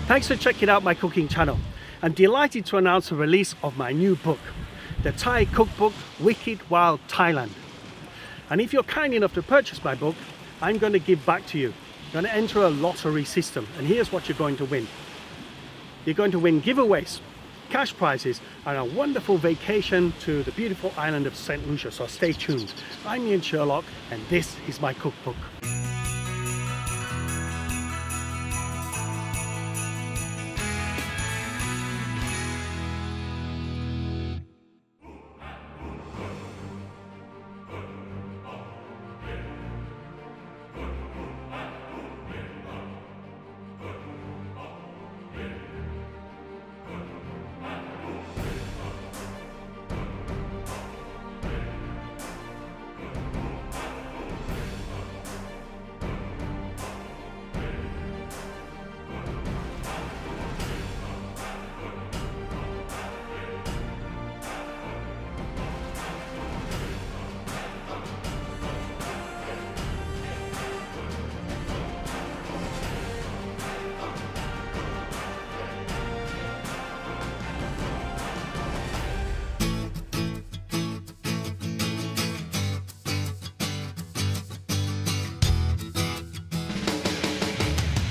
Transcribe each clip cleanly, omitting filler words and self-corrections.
Thanks for checking out my cooking channel. I'm delighted to announce the release of my new book, the Thai cookbook, Wicked Wild Thailand. And if you're kind enough to purchase my book, I'm going to give back to you. You're going to enter a lottery system, and here's what you're going to win. You're going to win giveaways, cash prizes, and a wonderful vacation to the beautiful island of Saint Lucia, so stay tuned. I'm Ian Sherlock, and this is my cookbook.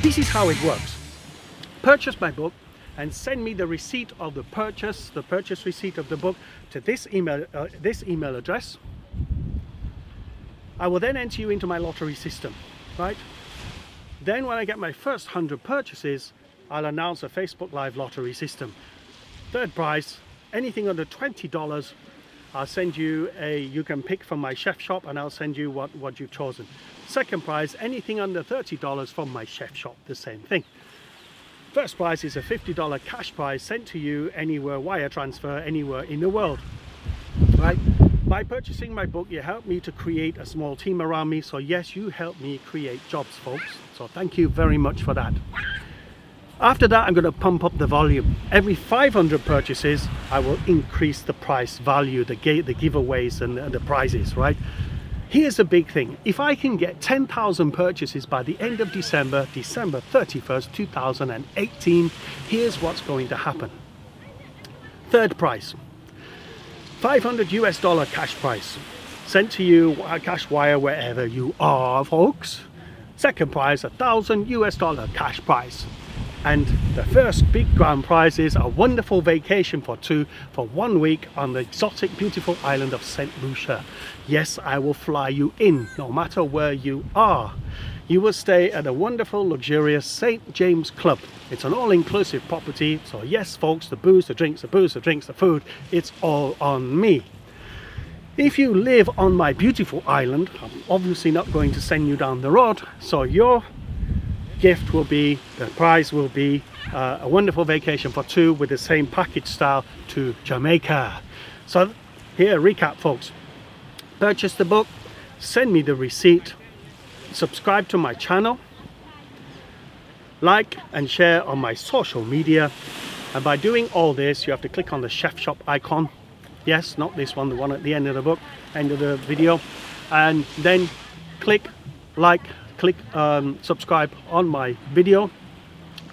This is how it works. Purchase my book and send me the receipt of the purchase receipt of the book to this email address. I will then enter you into my lottery system, right? Then when I get my first 100 purchases, I'll announce a Facebook Live lottery system. Third prize, anything under $20, I'll send you you can pick from my chef shop, and I'll send you what you've chosen. Second prize, anything under $30 from my chef shop, the same thing. First prize is a $50 cash prize sent to you anywhere, wire transfer, anywhere in the world, right? By purchasing my book, you help me to create a small team around me. So yes, you help me create jobs, folks. So thank you very much for that. After that, I'm going to pump up the volume. Every 500 purchases, I will increase the price value, the giveaways and the prizes, right? Here's the big thing. If I can get 10,000 purchases by the end of December 31st, 2018, here's what's going to happen. Third prize, $500 US cash prize, sent to you cash wire wherever you are, folks. Second prize, $1,000 US cash prize. And the first big grand prize is a wonderful vacation for two for 1 week on the exotic, beautiful island of Saint Lucia. Yes, I will fly you in, no matter where you are. You will stay at a wonderful, luxurious St. James Club. It's an all-inclusive property, so yes, folks, the booze, the drinks, the food, it's all on me. If you live on my beautiful island, I'm obviously not going to send you down the road, so your gift will be, the prize will be a wonderful vacation for two with the same package style to Jamaica. So here, recap, folks. Purchase the book, send me the receipt, subscribe to my channel, like and share on my social media, and by doing all this, you have to click on the chef shop icon. Yes, not this one, the one at the end of the book, end of the video, and then click subscribe on my video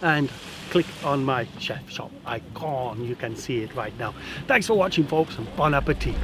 and click on my chef shop icon. You can see it right now. Thanks for watching, folks, and bon appetit.